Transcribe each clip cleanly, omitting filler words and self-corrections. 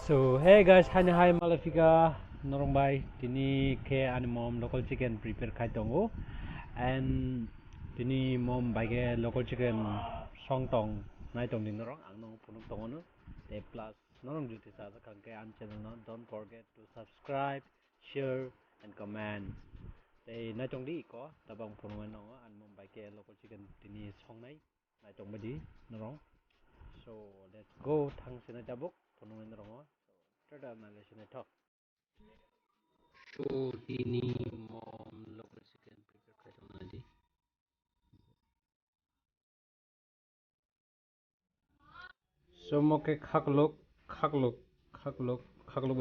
So hey guys, hi Malafika, norong bay. Tini ke ani mom local chicken prepare khai tongo, and tini mom bage local chicken song tong nai tong din norong ang nong punuk tongo no. Te plus norong juti sa sa kang ke an channel no. Don't forget to subscribe, share, and comment. Te nai tong di ko tabang punungan no an mom bage local chicken tini song nai tong badi norong. So let's go thang sina tabuk punungan norong. Tada Malaysia talk. So ini mom local chicken prepare kaitong nadi. So mo ke khaklok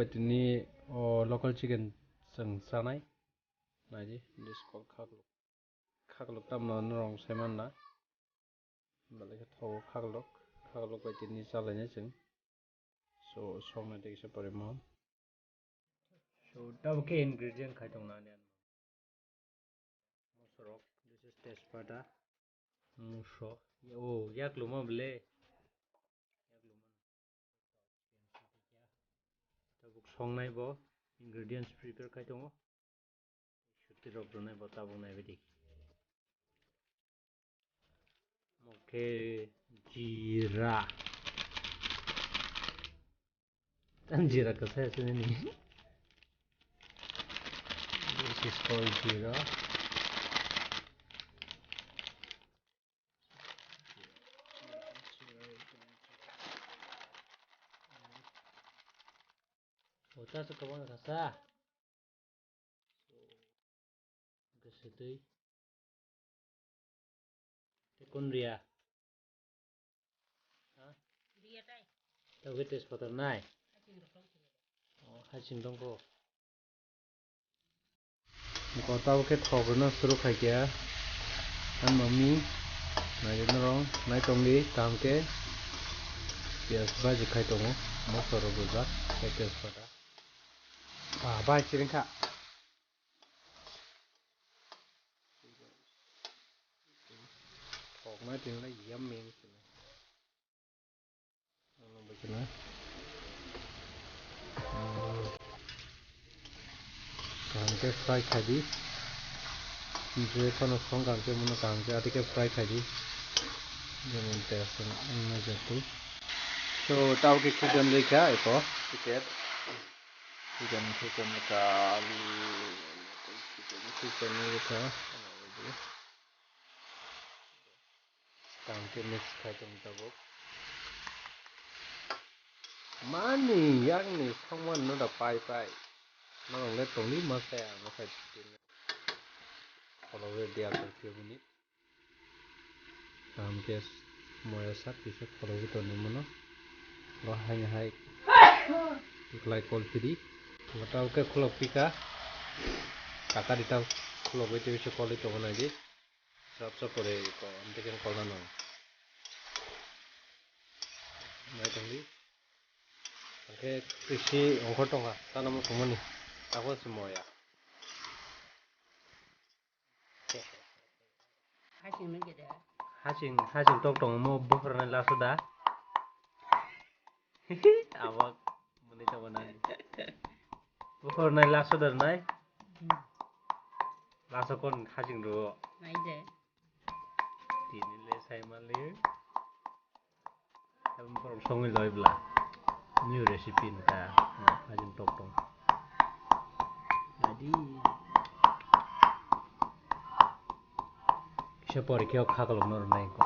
batini local chicken sang sanai. Nadi this called khaklok. Khaklok tam no norong seman na. Balik thau khaklok batini salanya sing. So song na dikse pare mom. So tab ke ingredient kaitong nadi. Mosorok, this is tejpata. Musho. Oh, yak luma bele. Tabuk songnai bo ingredients prepare kai tongo shuti rok donai bo tabuk nai bedi moke jeera tan jeera kasa asini ni this is called jeera ota sa kawan kasa kasitui tekun ria ha ria tai tahu tes patar nai oh hacing dong ko ko tahu ke thogna suru khai kya an mami nai norong nai tongli kam ke pias baji khai tongo mosoro buja ke tes pata ah bai chiring kha thog mai tin la yam meng Begini. Kangke fry khadi. Je kono song kangke muno kangke atike fry khadi. Jangan terseng na jatuh. So tahu ke chicken lekha eko tiket. Chicken lekha chicken lekha. Kangke mix kaitung tabuk. Mani yang ni someone no da pai. No let tong ni masaya masai. Kalau dia terkira bunyi. Kangke moya sak bisa kalau itu ni mana. Lo hai iklai kol pidi mata ke khulok pika kaka dita khulok bete bisa kol itu mana di sab pore ko ante ken kol na mai tangli ke kisi ongkho tonga tanam kumani ako semoya hacing tok tong mo buffer na la sudah awak muni tawana buffer na la sudah nai laso kon hacing do nai je tini le sai mali em porong songi loi bla new recipe nta hacing tok tong jadi kisah pori kyo khakalok nor nai ko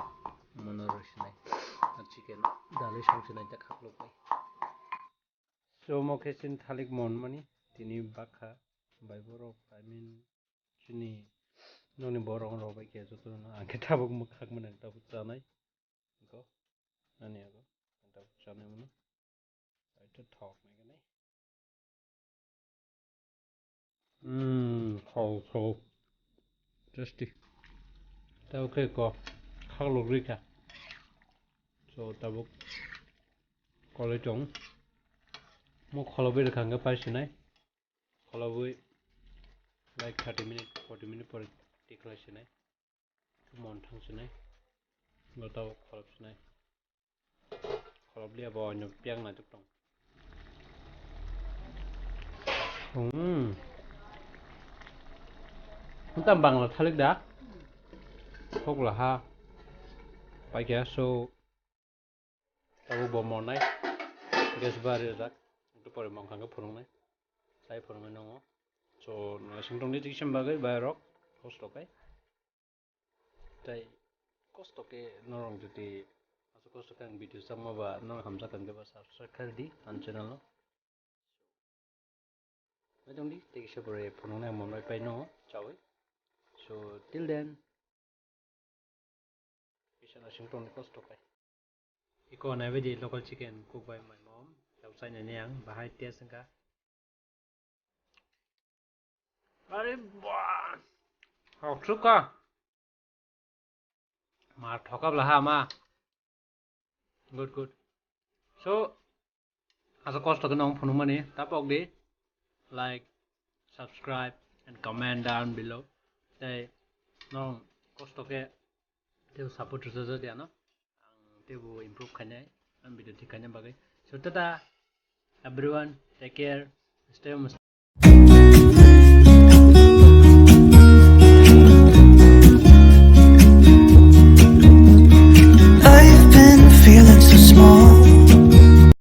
monor sinai chicken dali song sinai ta khakalok nai so mo kesin thalik mon mani tini bakha bai borok I mean chini noni borong ro bai ke joto na anke tabuk mo khak man tabuk chanai ko ani ko tabuk chanai mo এটা thok mai cái này khâu tasty tao cái có khắc lục đi cả so tao có lấy trống một khâu bây được hàng cái phải xin này khâu bây like 30 minutes 40 minutes पर टिक रहा xin này món thang xin này rồi tao khâu xin này khâu bây giờ bao nhiêu piang này chụp trống Tạm bằng là thalik đá hốc là ha phải kìa so tahu bom món này gas bari rak itu pore mong khang phurung này sai phurung nong so na singtong ni tiksham bagai bayarok cost okay tai cost okay norong juti aso cost kang video sama ba nor hamsa kan ke ba subscribe kar di an channel no mai dong di tiksham pore phurung na mom noi pai no chawi so till then kisana singtong ni cost okay iko na di local chicken cooked by my mom outside nyang bahai taste ka अरे वाह हौसु का मार ठोकब लहा मा good so as a cost of nong phunu mani tapok di like subscribe and comment down below they nong cost of ke te support to dia no te bu improve khanya am video thikanya bagai so tata everyone take care stay home